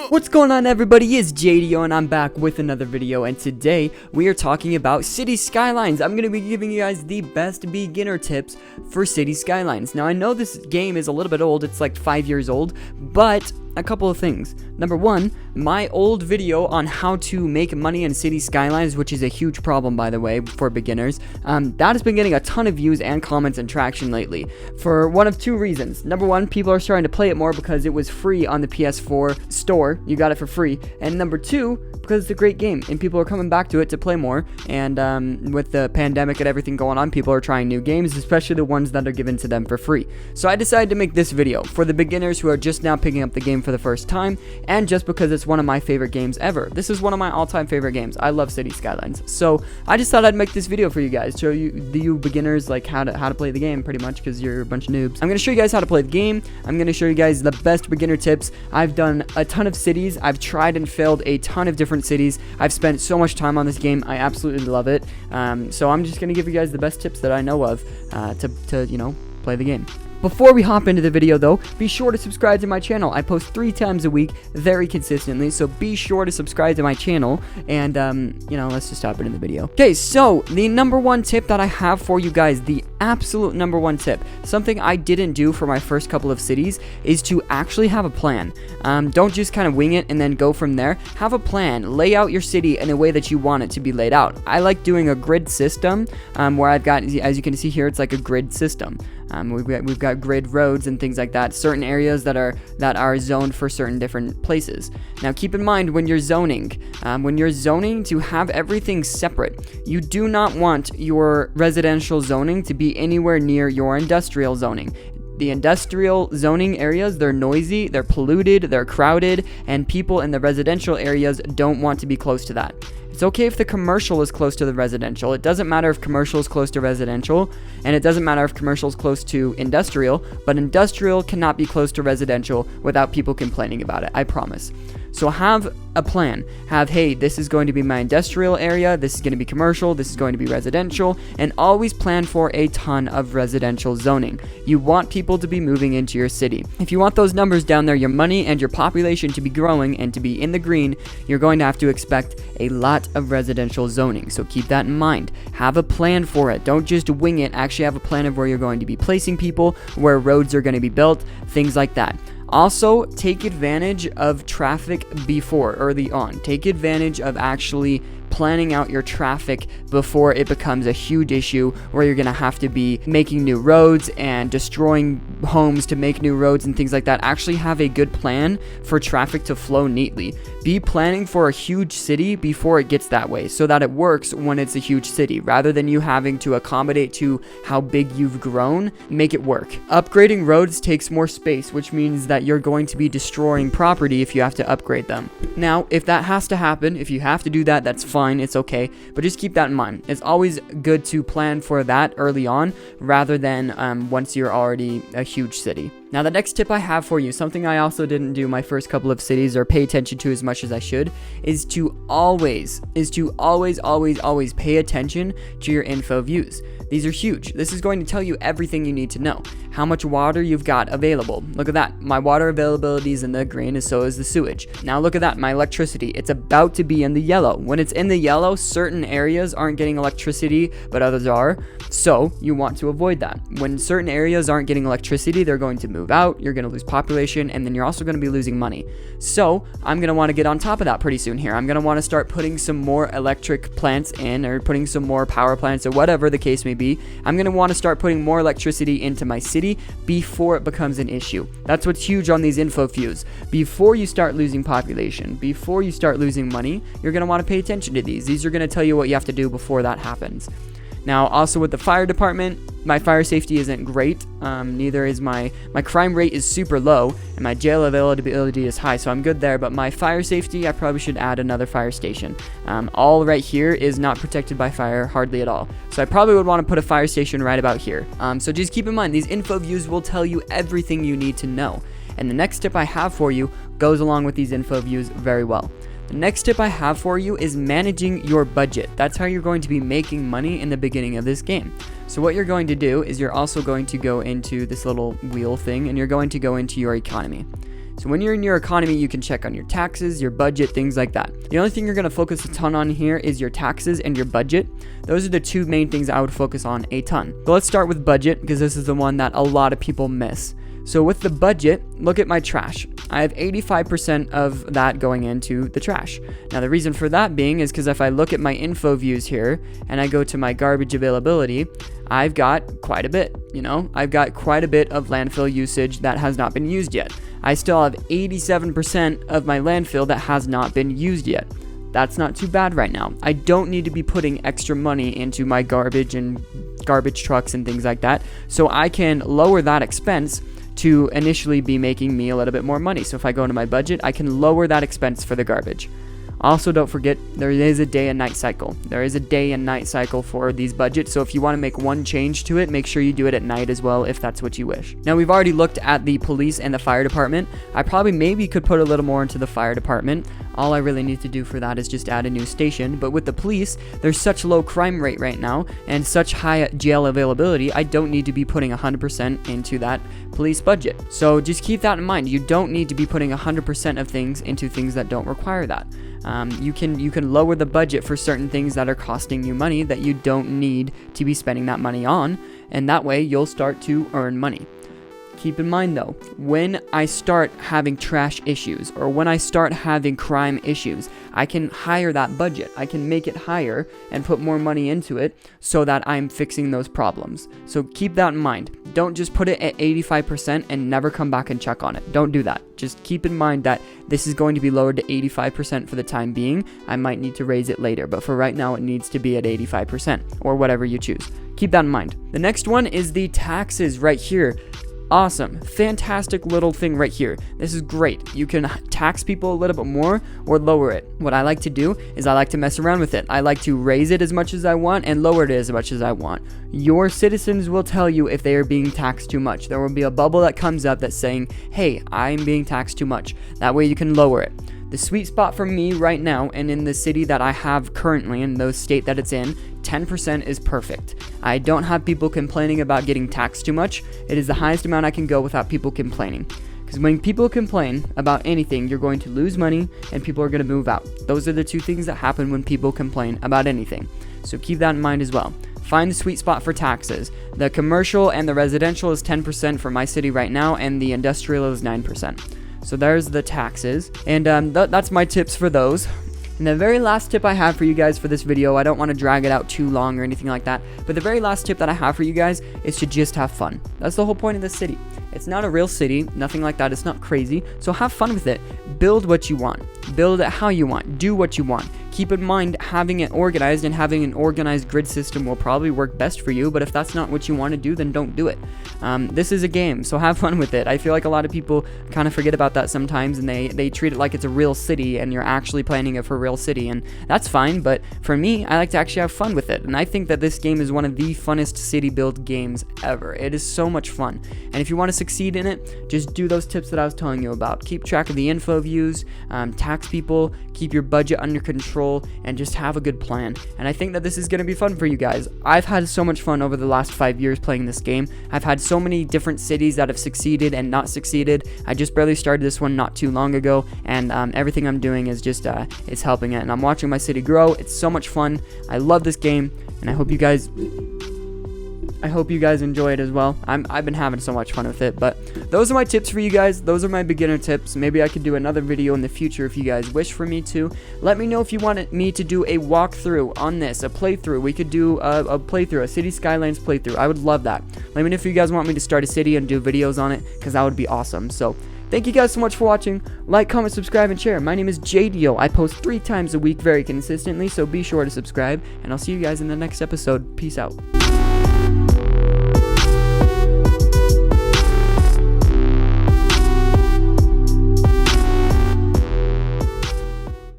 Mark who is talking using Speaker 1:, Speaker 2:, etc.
Speaker 1: What's going on, everybody? It's Jdyo and I'm back with another video, and today we are talking about Cities Skylines. I'm going to be giving you guys the best beginner tips for Cities Skylines. Now, I know this game is a little bit old, it's like 5 years old, but a couple of things. Number one, my old video on how to make money in Cities Skylines, which is a huge problem, by the way, for beginners, that has been getting a ton of views and comments and traction lately for one of two reasons. Number one, people are starting to play it more because it was free on the PS4 store. You got it for free. And number two, because it's a great game and people are coming back to it to play more. And with the pandemic and everything going on, people are trying new games, especially the ones that are given to them for free. So I decided to make this video for the beginners who are just now picking up the game for the first time, and just because it's one of my favorite games ever. This is one of my all-time favorite games. I love Cities Skylines. So I just thought I'd make this video for you guys, show you beginners like how to play the game, pretty much, because you're a bunch of noobs. I'm going to show you guys how to play the game. I'm going to show you guys the best beginner tips. I've done a ton of cities. I've tried and failed a ton of different cities. I've spent so much time on this game. I absolutely love it. So I'm just going to give you guys the best tips that I know of to you know, play the game. Before we hop into the video, though, be sure to subscribe to my channel. I post 3 times a week very consistently, so be sure to subscribe to my channel, and you know, let's just hop into the video. Okay, so the number one tip that I have for you guys, the absolute number one tip, something I didn't do for my first couple of cities, is to actually have a plan. Don't just kind of wing it and then go from there. Have a plan. Lay out your city in a way that you want it to be laid out. I like doing a grid system, where I've got, as you can see here, it's like a grid system. We've got grid roads and things like that, certain areas that are zoned for certain different places. Now keep in mind, when you're zoning to have everything separate. You do not want your residential zoning to be anywhere near your industrial zoning. The industrial zoning areas, they're noisy, they're polluted, they're crowded, and people in the residential areas don't want to be close to that. It's okay if the commercial is close to the residential. It doesn't matter if commercial is close to residential, and it doesn't matter if commercial is close to industrial, but industrial cannot be close to residential without people complaining about it, I promise. So have a plan. Hey, this is going to be my industrial area, this is going to be commercial, this is going to be residential, and always plan for a ton of residential zoning. You want people to be moving into your city. If you want those numbers down there, your money and your population to be growing and to be in the green, you're going to have to expect a lot of residential zoning. So keep that in mind. Have a plan for it. Don't just wing it. Actually have a plan of where you're going to be placing people, where roads are going to be built, things like that. Also, take advantage of traffic early on. Take advantage of actually planning out your traffic before it becomes a huge issue where you're going to have to be making new roads and destroying homes to make new roads and things like that. Actually have a good plan for traffic to flow neatly. Be planning for a huge city before it gets that way, so that it works when it's a huge city, rather than you having to accommodate to how big you've grown. Make it work. Upgrading roads takes more space, which means that you're going to be destroying property if you have to upgrade them. Now, if that has to happen, if you have to do that, that's fine. It's okay, but just keep that in mind. It's always good to plan for that early on, rather than once you're already a huge city. Now, the next tip I have for you, something I also didn't do my first couple of cities or pay attention to as much as I should, is to always pay attention to your info views. These are huge. This is going to tell you everything you need to know. How much water you've got available. Look at that. My water availability is in the green, and so is the sewage. Now look at that. My electricity. It's about to be in the yellow. When it's in the yellow, certain areas aren't getting electricity, but others are. So you want to avoid that. When certain areas aren't getting electricity, they're going to move out. You're going to lose population, and then you're also going to be losing money. So I'm going to want to get on top of that pretty soon here. I'm going to want to start putting some more electric plants in, or putting some more power plants, or whatever the case may be. I'm going to want to start putting more electricity into my city before it becomes an issue. That's what's huge on these info views. Before you start losing population, before you start losing money, you're going to want to pay attention to these. These are going to tell you what you have to do before that happens. Now, also with the fire department, my fire safety isn't great. Neither is my crime rate is super low, and my jail availability is high, so I'm good there. But my fire safety, I probably should add another fire station. All right here is not protected by fire hardly at all, so I probably would want to put a fire station right about here. So just keep in mind, these info views will tell you everything you need to know. And the next tip I have for you goes along with these info views very well. The next tip I have for you is managing your budget. That's how you're going to be making money in the beginning of this game. So what you're going to do is you're also going to go into this little wheel thing, and you're going to go into your economy. So when you're in your economy, you can check on your taxes, your budget, things like that. The only thing you're going to focus a ton on here is your taxes and your budget. Those are the two main things I would focus on a ton. So let's start with budget, because this is the one that a lot of people miss. So with the budget, look at my trash. I have 85% of that going into the trash. Now the reason for that being is because if I look at my info views here and I go to my garbage availability, I've got quite a bit, I've got quite a bit of landfill usage that has not been used yet. I still have 87% of my landfill that has not been used yet. That's not too bad right now. I don't need to be putting extra money into my garbage and garbage trucks and things like that. So I can lower that expense to initially be making me a little bit more money. So if I go into my budget, I can lower that expense for the garbage. Also, don't forget, there is a day and night cycle. There is a day and night cycle for these budgets. So if you want to make one change to it, make sure you do it at night as well, if that's what you wish. Now, we've already looked at the police and the fire department. I probably maybe could put a little more into the fire department. All I really need to do for that is just add a new station. But with the police, there's such low crime rate right now and such high jail availability, I don't need to be putting 100% into that police budget. So just keep that in mind. You don't need to be putting 100% of things into things that don't require that. You can lower the budget for certain things that are costing you money that you don't need to be spending that money on, and that way you'll start to earn money. Keep in mind though, when I start having trash issues or when I start having crime issues, I can higher that budget. I can make it higher and put more money into it so that I'm fixing those problems. So keep that in mind. Don't just put it at 85% and never come back and check on it. Don't do that. Just keep in mind that this is going to be lowered to 85% for the time being. I might need to raise it later, but for right now it needs to be at 85% or whatever you choose. Keep that in mind. The next one is the taxes right here. Awesome, fantastic little thing right here. This is great. You can tax people a little bit more or lower it. What I like to do is I like to mess around with it. I like to raise it as much as I want and lower it as much as I want. Your citizens will tell you if they are being taxed too much. There will be a bubble that comes up that's saying, hey, I'm being taxed too much. That way you can lower it. The sweet spot for me right now and in the city that I have currently, in the state that it's in, 10% is perfect. I don't have people complaining about getting taxed too much. It is the highest amount I can go without people complaining. Because when people complain about anything, you're going to lose money and people are going to move out. Those are the two things that happen when people complain about anything. So keep that in mind as well. Find the sweet spot for taxes. The commercial and the residential is 10% for my city right now, and the industrial is 9%. So there's the taxes, and that's my tips for those. And the very last tip I have for you guys for this video, I don't want to drag it out too long or anything like that, but the very last tip that I have for you guys is to just have fun. That's the whole point of this city. It's not a real city, nothing like that. It's not crazy, so have fun with it. Build what you want. Build it how you want. Do what you want. Keep in mind, having it organized and having an organized grid system will probably work best for you, but if that's not what you want to do, then don't do it. This is a game, so have fun with it. I feel like a lot of people kind of forget about that sometimes, and they treat it like it's a real city, and you're actually planning it for a real city, and that's fine, but for me, I like to actually have fun with it, and I think that this game is one of the funnest city build games ever. It is so much fun, and if you want to succeed in it, just do those tips that I was telling you about. Keep track of the info views, tax people, keep your budget under control, and just have a good plan. And I think that this is going to be fun for you guys. I've had so much fun over the last 5 years playing this game. I've had so many different cities that have succeeded and not succeeded. I just barely started this one not too long ago, and everything I'm doing is just it's helping it, and I'm watching my city grow. It's so much fun. I love this game, and I hope you guys enjoy it as well. I've been having so much fun with it, but those are my tips for you guys. Those are my beginner tips. Maybe I could do another video in the future if you guys wish for me to. Let me know if you wanted me to do a walkthrough on this, a playthrough. We could do a playthrough, a Cities Skylines playthrough. I would love that. Let me know if you guys want me to start a city and do videos on it, because that would be awesome. So thank you guys so much for watching. Like, comment, subscribe, and share. My name is Jdyo. I post 3 times a week very consistently, so be sure to subscribe, and I'll see you guys in the next episode. Peace out.